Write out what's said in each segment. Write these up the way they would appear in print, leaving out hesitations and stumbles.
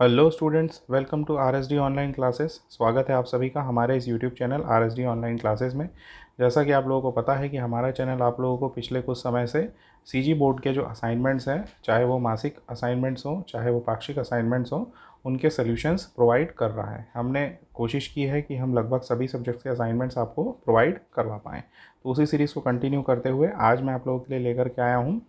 Hello students, welcome to RSD online classes. स्वागत है आप सभी का हमारे इस YouTube channel RSD online classes में। जैसा कि आप लोगों को पता है कि हमारा चैनल आप लोगों को पिछले कुछ समय से सीजी बोर्ड के जो असाइनमेंट्स हैं, चाहे वो मासिक असाइनमेंट्स हों चाहे वो पाक्षिक असाइनमेंट्स हों, उनके सॉल्यूशंस प्रोवाइड कर रहा है। हमने कोशिश की है कि हम लगभग सभी सब्जेक्ट्स के असाइनमेंट्स आपको प्रोवाइड करवा पाएँ। तो उसी सीरीज़ को कंटिन्यू करते हुए आज मैं आप लोगों के लिए लेकर के आया हूँ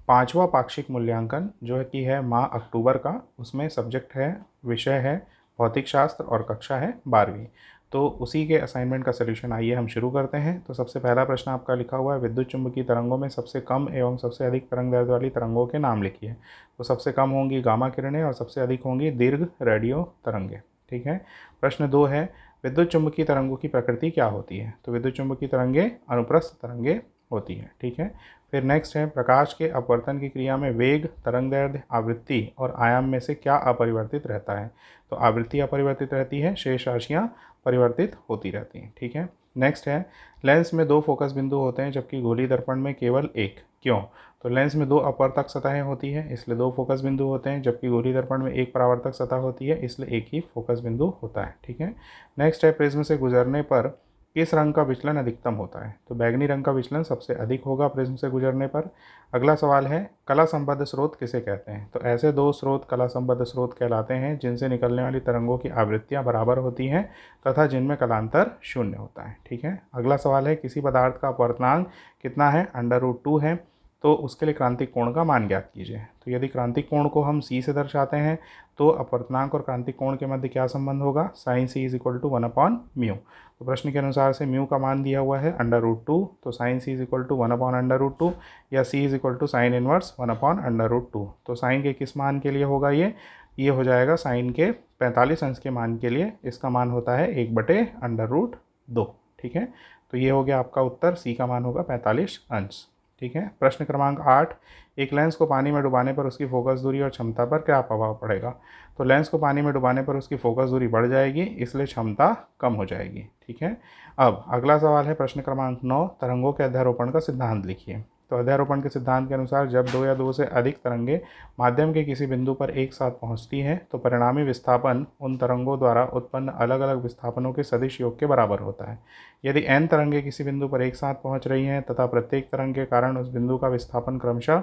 पांचवा पाक्षिक मूल्यांकन, जो है कि है माह अक्टूबर का। उसमें सब्जेक्ट है, विषय है भौतिक शास्त्र और कक्षा है 12वीं। तो उसी के असाइनमेंट का सलूशन आइए हम शुरू करते हैं। तो सबसे पहला प्रश्न आपका लिखा हुआ है, विद्युत चुम्बकीय तरंगों में सबसे कम एवं सबसे अधिक तरंग दैर्ध्य वाली तरंगों के नाम लिखिए। तो सबसे कम होंगी गामा किरणें और सबसे अधिक होंगी दीर्घ रेडियो तरंगे। ठीक है। प्रश्न 2 है, विद्युत चुम्बकीय तरंगों की प्रकृति क्या होती है। तो विद्युत चुम्बकीय तरंगे अनुप्रस्थ तरंगे होती है। ठीक है। फिर नेक्स्ट है, प्रकाश के अपवर्तन की क्रिया में वेग, तरंगदैर्ध्य, आवृत्ति और आयाम में से क्या अपरिवर्तित रहता है। तो आवृत्ति अपरिवर्तित रहती है, शेष राशियाँ परिवर्तित होती रहती हैं। ठीक है। नेक्स्ट है, लेंस में 2 फोकस बिंदु होते हैं जबकि गोली दर्पण में केवल 1, क्यों। तो लेंस में 2 अपवर्तक सतहें होती हैं इसलिए 2 फोकस बिंदु होते हैं, जबकि गोली दर्पण में 1 परावर्तक सतह होती है इसलिए 1 ही फोकस बिंदु होता है। ठीक है। नेक्स्ट है, प्रिज्म से गुजरने पर किस रंग का विचलन अधिकतम होता है। तो बैगनी रंग का विचलन सबसे अधिक होगा प्रिज्म से गुजरने पर। अगला सवाल है, कला संबद्ध स्रोत किसे कहते हैं। तो ऐसे 2 स्रोत कला संबद्ध स्रोत कहलाते हैं जिनसे निकलने वाली तरंगों की आवृत्तियां बराबर होती हैं तथा जिनमें कलांतर शून्य होता है। ठीक है। अगला सवाल है, किसी पदार्थ का अपवर्तनांक कितना है, √2 है, तो उसके लिए क्रांतिक कोण का मान ज्ञात कीजिए। तो यदि क्रांतिक कोण को हम c से दर्शाते हैं तो अपवर्तनांक और क्रांतिक कोण के मध्य क्या संबंध होगा, sine c is equal to 1/μ। तो प्रश्न के अनुसार से म्यू का मान दिया हुआ है √2, तो sine c is equal to 1/√2 या c is equal to sine inverse 1/√2। तो साइन के किस मान के लिए होगा ये हो जाएगा साइन के 45 अंश के मान के लिए। इसका मान होता है 1/√2। ठीक है। तो ये हो गया आपका उत्तर, सी का मान होगा 45 अंश। ठीक है। प्रश्न क्रमांक 8, एक लेंस को पानी में डुबाने पर उसकी फोकस दूरी और क्षमता पर क्या प्रभाव पड़ेगा। तो लेंस को पानी में डुबाने पर उसकी फोकस दूरी बढ़ जाएगी इसलिए क्षमता कम हो जाएगी। ठीक है। अब अगला सवाल है, प्रश्न क्रमांक 9, तरंगों के अध्यारोपण का सिद्धांत लिखिए। तो अध्यारोपण के सिद्धांत के अनुसार जब 2 या 2 से अधिक तरंगे माध्यम के किसी बिंदु पर एक साथ पहुंचती हैं तो परिणामी विस्थापन उन तरंगों द्वारा उत्पन्न अलग अलग विस्थापनों के सदिश योग के बराबर होता है। यदि n तरंगे किसी बिंदु पर एक साथ पहुंच रही हैं तथा प्रत्येक तरंग के कारण उस बिंदु का विस्थापन क्रमशः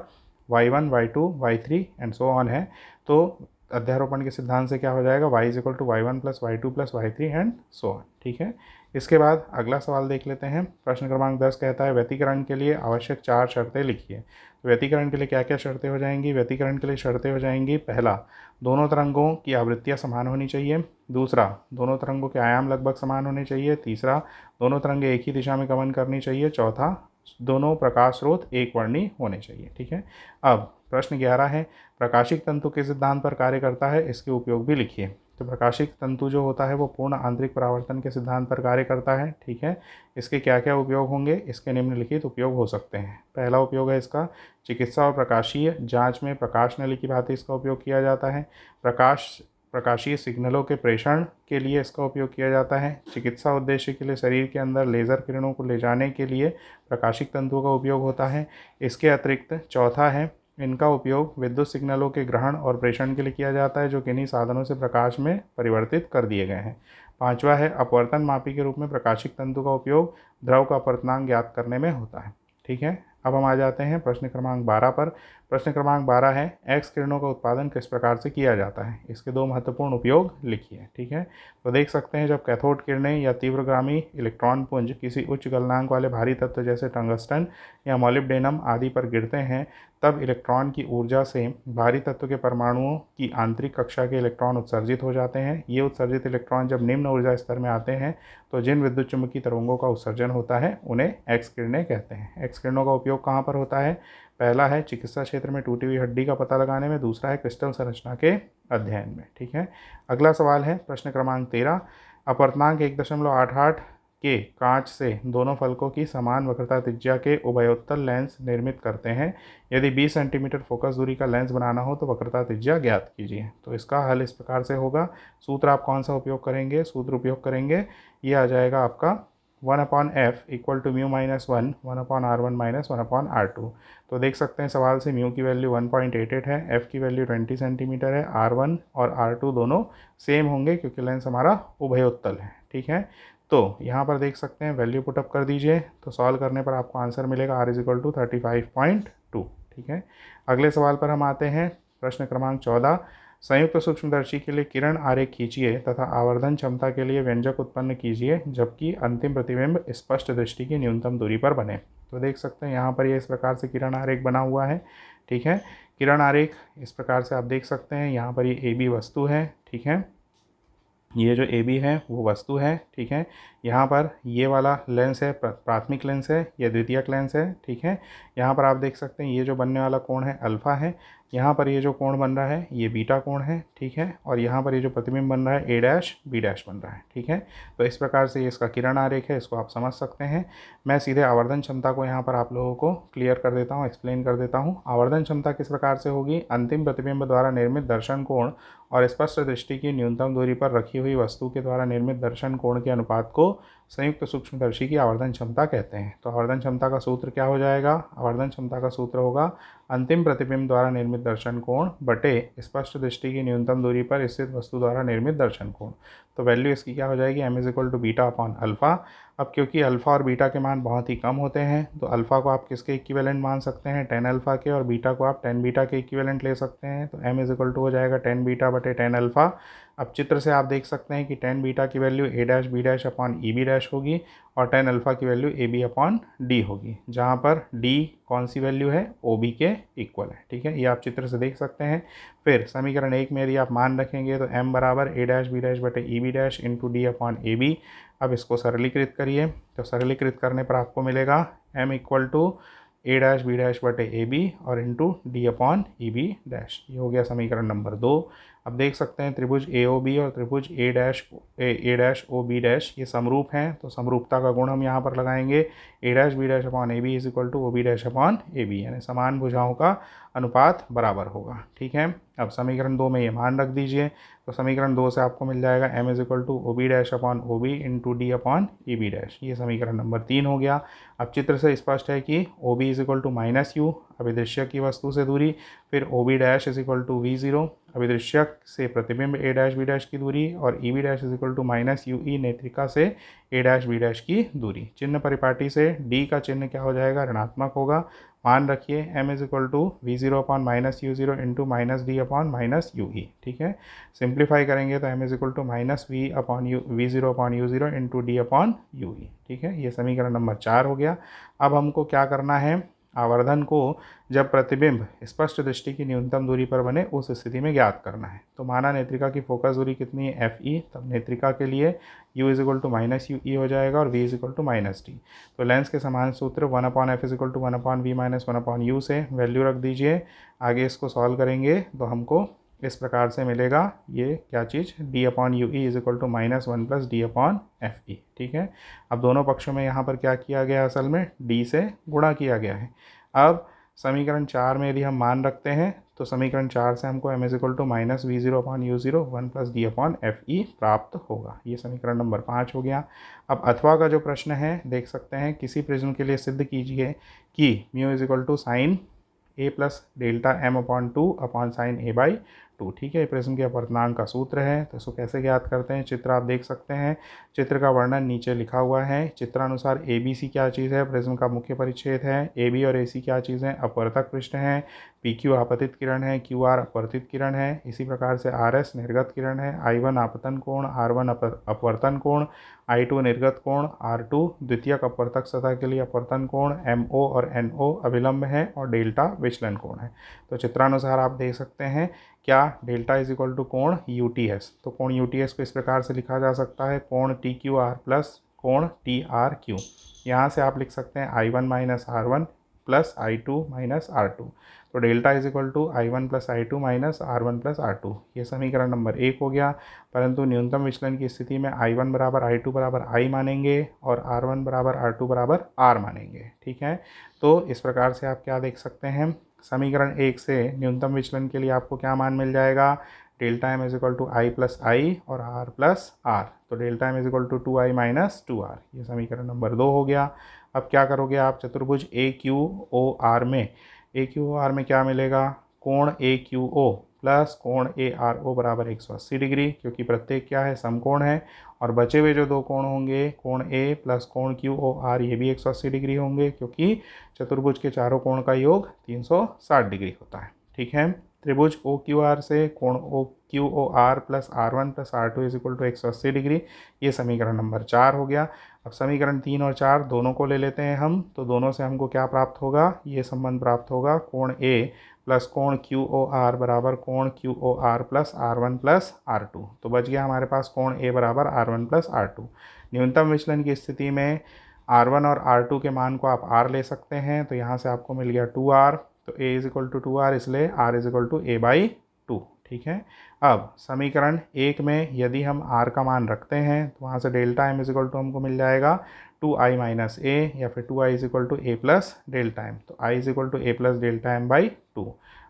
y1, y2, y3 and so on है, तो अध्यारोपण के सिद्धांत से क्या हो जाएगा, y is equal to y1 plus y2 plus y3 and so on. ठीक है। इसके बाद अगला सवाल देख लेते हैं। प्रश्न क्रमांक 10 कहता है, व्यतिकरण के लिए आवश्यक 4 शर्तें लिखिए। तो व्यतिकरण के लिए क्या क्या शर्तें हो जाएंगी। व्यतिकरण के लिए शर्तें हो जाएंगी, पहला, दोनों तरंगों की आवृत्तियाँ समान होनी चाहिए। दूसरा, दोनों तरंगों के आयाम लगभग समान होने चाहिए। तीसरा, दोनों तरंगें एक ही दिशा में गमन करनी चाहिए। चौथा, दोनों प्रकाश स्रोत एक वर्णी होने चाहिए। ठीक है। अब प्रश्न 11 है, प्रकाशिक तंतु किस सिद्धांत पर कार्य करता है, इसके उपयोग भी लिखिए। तो प्रकाशिक तंतु जो होता है वो पूर्ण आंतरिक परावर्तन के सिद्धांत पर कार्य करता है। ठीक है। इसके क्या क्या उपयोग होंगे, इसके निम्नलिखित उपयोग हो सकते हैं। पहला उपयोग है इसका, चिकित्सा और प्रकाशीय जांच में प्रकाश नली की भांति इसका उपयोग किया जाता है। प्रकाशीय सिग्नलों के प्रेषण के लिए इसका उपयोग किया जाता है। चिकित्सा उद्देश्य के लिए शरीर के अंदर लेज़र किरणों को ले जाने के लिए प्रकाशिक तंतुओं का उपयोग होता है। इसके अतिरिक्त चौथा है, इनका उपयोग विद्युत सिग्नलों के ग्रहण और प्रेषण के लिए किया जाता है जो किन्हीं साधनों से प्रकाश में परिवर्तित कर दिए गए हैं। पांचवा है, अपवर्तन मापी के रूप में प्रकाशिक तंतु का उपयोग द्रव का अपवर्तनांक ज्ञात करने में होता है। ठीक है। अब हम आ जाते हैं प्रश्न क्रमांक 12 पर। प्रश्न क्रमांक 12 है, एक्स किरणों का उत्पादन किस प्रकार से किया जाता है, इसके 2 महत्वपूर्ण उपयोग लिखिए। ठीक है। तो देख सकते हैं, जब कैथोड किरणें या तीव्रगामी इलेक्ट्रॉन पुंज किसी उच्च गलनांक वाले भारी तत्व जैसे टंगस्टन या मॉलिब्डेनम आदि पर गिरते हैं तब इलेक्ट्रॉन की ऊर्जा से भारी तत्व के परमाणुओं की आंतरिक कक्षा के इलेक्ट्रॉन उत्सर्जित हो जाते हैं। ये उत्सर्जित इलेक्ट्रॉन जब निम्न ऊर्जा स्तर में आते हैं तो जिन विद्युत चुम्बकीय तरंगों का उत्सर्जन होता है उन्हें एक्स किरणें कहते हैं। एक्स किरणों का उपयोग कहाँ पर होता है, पहला है चिकित्सा क्षेत्र में टूटी हुई हड्डी का पता लगाने में, दूसरा है क्रिस्टल संरचना के अध्ययन में। ठीक है। अगला सवाल है प्रश्न क्रमांक 13, अपवर्तनांक 1.88 के कांच से दोनों फलकों की समान वक्रता त्रिज्या के उभयोत्तल लेंस निर्मित करते हैं। यदि 20 सेंटीमीटर फोकस दूरी का लेंस बनाना हो तो वक्रता त्रिज्या ज्ञात कीजिए। तो इसका हल इस प्रकार से होगा। सूत्र आप कौन सा उपयोग करेंगे, सूत्र उपयोग करेंगे, ये आ जाएगा आपका 1/f equal to mu minus 1/r1 minus 1/r2। तो देख सकते हैं सवाल से म्यू की वैल्यू 1.88 है, एफ़ की वैल्यू 20 सेंटीमीटर है, r1 और r2 दोनों सेम होंगे क्योंकि लेंस हमारा उभयोत्तल है। ठीक है, तो यहाँ पर देख सकते हैं वैल्यू पुटअप कर दीजिए, तो सॉल्व करने पर आपको आंसर मिलेगा r इज इक्वल टू 35.2। ठीक है, अगले सवाल पर हम आते हैं। प्रश्न क्रमांक 14, संयुक्त सूक्ष्मदर्शी के लिए किरण आरेख खींचिए तथा आवर्धन क्षमता के लिए व्यंजक उत्पन्न कीजिए जबकि अंतिम प्रतिबिंब स्पष्ट दृष्टि की न्यूनतम दूरी पर बने। तो देख सकते हैं यहाँ पर ये इस प्रकार से किरण आरेख बना हुआ है। ठीक है, किरण आरेख इस प्रकार से आप देख सकते हैं, यहाँ पर ये ए बी वस्तु है। ठीक है, ये जो ए बी है वो वस्तु है। ठीक है, यहाँ पर ये वाला लेंस है प्राथमिक लेंस है, ये द्वितीयक लेंस है। ठीक है, यहाँ पर आप देख सकते हैं ये जो बनने वाला कोण है अल्फ़ा है, यहाँ पर ये जो कोण बन रहा है ये बीटा कोण है। ठीक है, और यहाँ पर ये जो प्रतिबिंब बन रहा है ए डैश बी डैश बन रहा है। ठीक है, तो इस प्रकार से ये इसका किरण आरेख है, इसको आप समझ सकते हैं। मैं सीधे आवर्धन क्षमता को यहाँ पर आप लोगों को क्लियर कर देता हूँ, एक्सप्लेन कर देता हूँ। आवर्धन क्षमता किस प्रकार से होगी, अंतिम प्रतिबिंब द्वारा निर्मित दर्शन कोण और स्पष्ट दृष्टि की न्यूनतम दूरी पर रखी हुई वस्तु के द्वारा निर्मित दर्शन कोण के अनुपात को संयुक्त सूक्ष्मदर्शी की आवर्धन क्षमता कहते हैं। तो आवर्धन क्षमता का सूत्र क्या हो जाएगा, आवर्धन क्षमता का सूत्र होगा अंतिम प्रतिबिंब द्वारा निर्मित दर्शन कोण बटे स्पष्ट दृष्टि की न्यूनतम दूरी पर स्थित वस्तु द्वारा निर्मित दर्शन कोण। तो वैल्यू इसकी क्या हो जाएगी, m is equal to beta upon alpha. अब क्योंकि अल्फ़ा और बीटा के मान बहुत ही कम होते हैं तो अल्फ़ा को आप किसके इक्विवेलेंट मान सकते हैं, 10 अल्फ़ा के, और बीटा को आप 10 बीटा के इक्विवेलेंट ले सकते हैं। तो m इज इक्वल टू हो जाएगा 10 बीटा बटे 10 अल्फ़ा। अब चित्र से आप देख सकते हैं कि 10 बीटा की value A dash B dash upon E B dash होगी और 10 अल्फ़ा की value A B upon D होगी, जहाँ पर डी कौन सी वैल्यू है, ओ बी के इक्वल है। ठीक है, ये आप चित्र से देख सकते हैं। फिर समीकरण 1 में यदि आप मान रखेंगे तो m बराबर ए डैश बी डैश बटे E B dash into D upon A B. अब इसको सरलीकृत करिए, तो सरलीकृत करने पर आपको मिलेगा m equal to A dash B dash बटे ए बी और into D upon E B dash. ये हो गया समीकरण नंबर 2। अब देख सकते हैं त्रिभुज ए ओ बी और त्रिभुज ए डैश ओ बी डैश ये समरूप हैं, तो समरूपता का गुण हम यहाँ पर लगाएंगे, A dash B dash upon A B is equal to O B dash upon A B, यानी समान भुजाओं का अनुपात बराबर होगा। ठीक है, अब समीकरण 2 में ये मान रख दीजिए, तो समीकरण 2 से आपको मिल जाएगा m is equal to O B dash upon O B into D upon E B dash. ये समीकरण नंबर 3 हो गया। अब चित्र से स्पष्ट है कि O B is equal to minus u, अभिदृश्यक की वस्तु से दूरी, फिर O B dash is equal to we zero, अभिदृश्यक से प्रतिबिंब ए डैश बी डैश की दूरी, और E B dash is equal to minus you e नेत्रिका से ए डैश बी डैश की दूरी। चिन्ह परिपाटी से डी का चिन्ह क्या हो जाएगा, ऋणात्मक होगा। मान रखिए m is equal to we zero upon minus U zero into minus D upon minus you E. ठीक है, सिंप्लीफाई करेंगे तो m is equal to minus V upon U V zero upon U zero into D upon U E. ठीक है, ये समीकरण number 4 हो गया। अब हमको क्या करना है, आवर्धन को जब प्रतिबिंब स्पष्ट दृष्टि की न्यूनतम दूरी पर बने उस स्थिति में ज्ञात करना है। तो माना नेत्रिका की फोकस दूरी कितनी है, एफ ई, तब नेत्रिका के लिए u is equal to minus you E हो जाएगा और v is equal to minus T. तो लेंस के समान सूत्र 1 upon F is equal to 1 upon V minus 1 upon U से वैल्यू रख दीजिए। आगे इसको सॉल्व करेंगे तो हमको इस प्रकार से मिलेगा, ये क्या चीज़, d upon U E is equal to minus 1 plus D upon F E. ठीक है, अब दोनों पक्षों में यहाँ पर क्या किया गया, असल में d से गुणा किया गया है। अब समीकरण 4 में यदि हम मान रखते हैं तो समीकरण 4 से हमको m is equal to minus V zero upon U zero 1 plus D upon F E प्राप्त होगा। ये समीकरण नंबर 5 हो गया। अब अथवा का जो प्रश्न है देख सकते हैं, किसी प्रिज्म के लिए सिद्ध कीजिए कि mu is equal to sine A plus delta M upon 2 upon sine A by 2। ठीक है, प्रिज्म के अपवर्तनांक का सूत्र है। तो इसको कैसे ज्ञात करते हैं, चित्र आप देख सकते हैं, चित्र का वर्णन नीचे लिखा हुआ है। चित्रानुसार ए बी सी क्या चीज़ है, प्रिज्म का मुख्य परिच्छेद है। ए बी और ए सी क्या चीज़ है, अपवर्तक पृष्ठ हैं। पी क्यू आपतित किरण है, क्यू आर अपवर्तित किरण है। इसी प्रकार से आर एस निर्गत किरण है, आई वन आपतन कोण, आर वन अपवर्तन कोण, I2 निर्गत कोण, R2 द्वितीयक अपवर्तक सतह के लिए अपवर्तन कोण, MO और NO अभिलंब है और डेल्टा विचलन कोण है। तो चित्रानुसार आप देख सकते हैं क्या, डेल्टा इज इक्वल टू कोण UTS। तो कोण UTS को इस प्रकार से लिखा जा सकता है, कोण TQR प्लस कोण TRQ। यहाँ से आप लिख सकते हैं I1 minus R1 plus I2 minus R2। तो delta is equal to I1 plus I2 minus R1 plus R2। ये समीकरण नंबर 1 हो गया। परंतु न्यूनतम विचलन की स्थिति में I1 बराबर I2 बराबर I मानेंगे और R1 बराबर R2 बराबर R मानेंगे। ठीक है, तो इस प्रकार से आप क्या देख सकते हैं, समीकरण 1 से न्यूनतम विचलन के लिए आपको क्या मान मिल जाएगा, delta m is equal to i plus i और आर प्लस आर, तो delta m is equal to 2i minus 2r, ये समीकरण नंबर 2 हो गया। अब क्या करोगे आप, चतुर्भुज ए क्यू ओ आर में, ए क्यू ओ आर में क्या मिलेगा, कोण ए क्यू ओ प्लस कोण ए आर ओ बराबर 180 डिग्री, क्योंकि प्रत्येक क्या है, समकोण है, और बचे हुए जो दो कोण होंगे, कोण ए प्लस कोण क्यू ओ आर, ये भी 180 डिग्री होंगे, क्योंकि चतुर्भुज के चारों कोण का योग 360 डिग्री होता है। ठीक है, त्रिभुज ओ क्यू आर से कोण O Q O R plus R1 plus R2 is equal to 180 degree, ये समीकरण नंबर 4 हो गया। अब समीकरण 3 और 4 दोनों को ले लेते हैं हम, तो दोनों से हमको क्या प्राप्त होगा, ये संबंध प्राप्त होगा, कोण ए प्लस कोण क्यू ओ आर बराबर कोण Q O R plus R1 plus R2, तो बच गया हमारे पास कोण ए बराबर R1 प्लस R2। न्यूनतम विचलन की स्थिति में R1 और R2 के मान को आप R ले सकते हैं, तो यहाँ से आपको मिल गया 2R, तो a is equal to 2R, इसलिए R is equal to a by 2। ठीक है, अब समीकरण 1 में यदि हम R का मान रखते हैं तो वहाँ से delta m is equal to हमको मिल जाएगा 2i माइनस a, या फिर 2i is equal to a plus delta m, तो i is equal to a plus delta m by 2।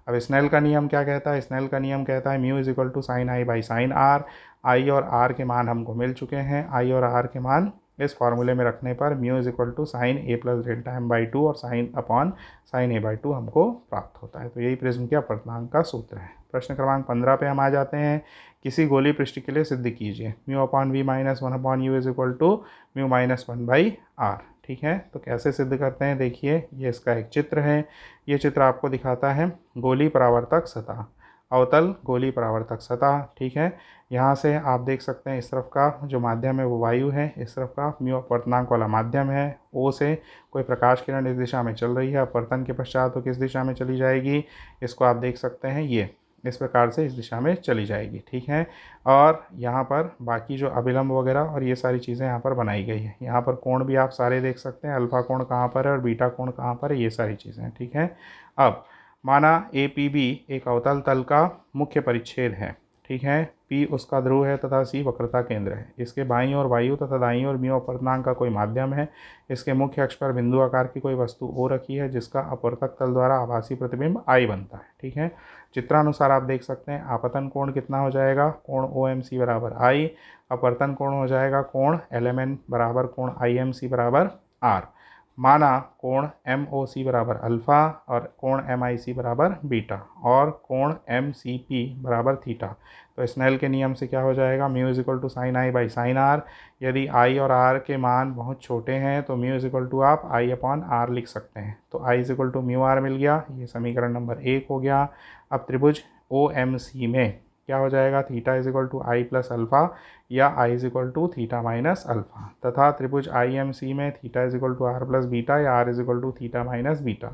अब स्नेल का नियम क्या कहता है, स्नेल का नियम कहता है mu is equal to sine I by sine r. I और आर के मान हमको मिल चुके हैं, आई और आर के मान इस फॉर्मूले में रखने पर mu is equal to sine A plus delta M by 2 और sine upon sine A by 2 हमको प्राप्त होता है। तो यही प्रिज्म के अपवर्तनांक का सूत्र है। प्रश्न क्रमांक 15 पे हम आ जाते हैं। किसी गोली पृष्ठ के लिए सिद्ध कीजिए mu upon V minus 1 upon U is equal to mu minus 1 by R. ठीक है, तो कैसे सिद्ध करते हैं, देखिए ये इसका एक चित्र है। ये चित्र आपको दिखाता है गोली परावर्तक सतह, अवतल गोली परावर्तक सतह। ठीक है, यहाँ से आप देख सकते हैं इस तरफ का जो माध्यम है वो वायु है, इस तरफ का म्यू अपवर्तनांक वाला माध्यम है। ओ से कोई प्रकाश किरण इस दिशा में चल रही है, अपवर्तन के पश्चात वो किस दिशा में चली जाएगी, इसको आप देख सकते हैं, ये इस प्रकार से इस दिशा में चली जाएगी। ठीक है, और यहाँ पर बाकी जो अभिलंब वगैरह और ये सारी चीज़ें यहाँ पर बनाई गई है। यहाँ पर कोण भी आप सारे देख सकते हैं, अल्फा कोण कहाँ पर है और बीटा कोण कहाँ पर है, ये सारी चीज़ें। ठीक है, अब माना APB एक अवतल तल का मुख्य परिच्छेद है। ठीक है, P उसका ध्रुव है तथा C वक्रता केंद्र है। इसके बाईं ओर वायु तथा दाईं ओर म्यू अपवर्तनांक का कोई माध्यम है। इसके मुख्य अक्ष पर बिंदु आकार की कोई वस्तु O रखी है, जिसका अपवर्तक तल द्वारा आभासी प्रतिबिंब I बनता है। ठीक है, चित्रानुसार आप देख सकते हैं आपतन कोण कितना हो जाएगा, कोण OMC बराबर I, अपवर्तन कोण हो जाएगा कोण LMN बराबर कोण IMC बराबर R। माना कोण MOC बराबर अल्फ़ा और कोण MIC बराबर बीटा और कोण MCP बराबर थीटा। तो स्नेल के नियम से क्या हो जाएगा, mu is equal to sine I by sine R. यदि आई और आर के मान बहुत छोटे हैं तो म्यू इज इक्वल टू आप आई अपॉन आर लिख सकते हैं। तो i is equal to mu r मिल गया, ये समीकरण नंबर 1 हो गया। अब त्रिभुज OMC में क्या हो जाएगा, theta is equal to i plus alpha या i is equal to theta minus alpha, तथा त्रिभुज IMC में theta is equal to r plus beta या r is equal to theta minus beta.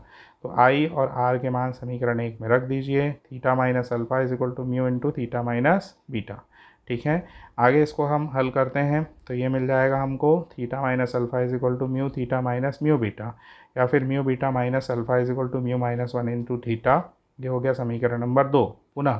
तो आई और आर के मान समीकरण 1 में रख दीजिए, theta minus alpha is equal to mu into theta minus beta. ठीक है, आगे इसको हम हल करते हैं तो ये मिल जाएगा हमको theta minus alpha is equal to mu theta minus mu beta, या फिर mu beta minus alpha is equal to mu minus 1 into theta. ये हो गया समीकरण नंबर 2। पुनः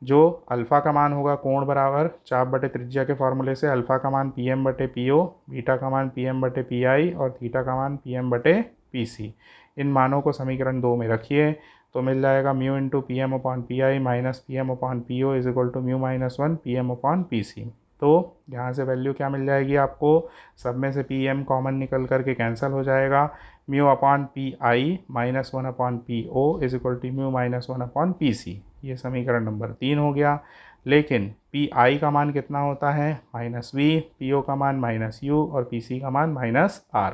जो अल्फ़ा का मान होगा कोण बराबर चाप बटे त्रिज्या के फॉर्मूले से अल्फ़ा का मान PM बटे PO, बीटा का मान PM बटे PI और थीटा का मान PM बटे PC। इन मानों को समीकरण 2 में रखिए तो मिल जाएगा mu into PM upon PI minus PM upon PO is equal to mu minus 1 PM upon PC। तो यहाँ से वैल्यू क्या मिल जाएगी आपको, सब में से PM कॉमन निकल करके कैंसिल हो जाएगा। Mu upon PI minus 1 upon PO is equal to mu minus 1 upon PC। ये समीकरण नंबर 3 हो गया। लेकिन PI का मान कितना होता है, माइनस V, PO का मान माइनस U और PC का मान माइनस R।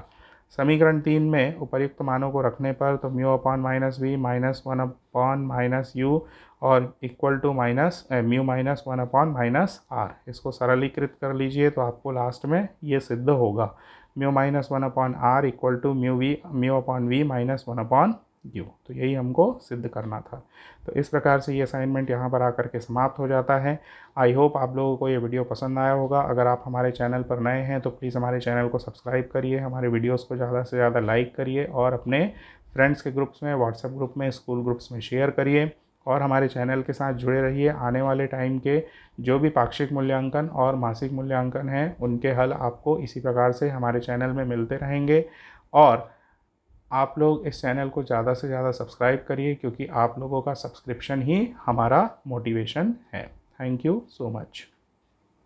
समीकरण 3 में उपर्युक्त मानों को रखने पर तो mu upon minus V minus 1 upon minus U और equal to minus mu minus 1 upon minus R। इसको सरलीकृत कर लीजिए तो आपको लास्ट में ये सिद्ध होगा, mu minus 1 upon R equal to mu upon V minus 1 upon U। तो यही हमको सिद्ध करना था। तो इस प्रकार से ये असाइनमेंट यहाँ पर आकर के समाप्त हो जाता है। आई होप आप लोगों को ये वीडियो पसंद आया होगा। अगर आप हमारे चैनल पर नए हैं तो प्लीज़ हमारे चैनल को सब्सक्राइब करिए, हमारे वीडियोस को ज़्यादा से ज़्यादा लाइक करिए और अपने फ्रेंड्स के ग्रुप्स में, व्हाट्सएप ग्रुप में, स्कूल ग्रुप्स में शेयर करिए और हमारे चैनल के साथ जुड़े रहिए। आने वाले टाइम के जो भी पाक्षिक मूल्यांकन और मासिक मूल्यांकन हैं उनके हल आपको इसी प्रकार से हमारे चैनल में मिलते रहेंगे। और आप लोग इस चैनल को ज़्यादा से ज़्यादा सब्सक्राइब करिए, क्योंकि आप लोगों का सब्सक्रिप्शन ही हमारा मोटिवेशन है। Thank you so much.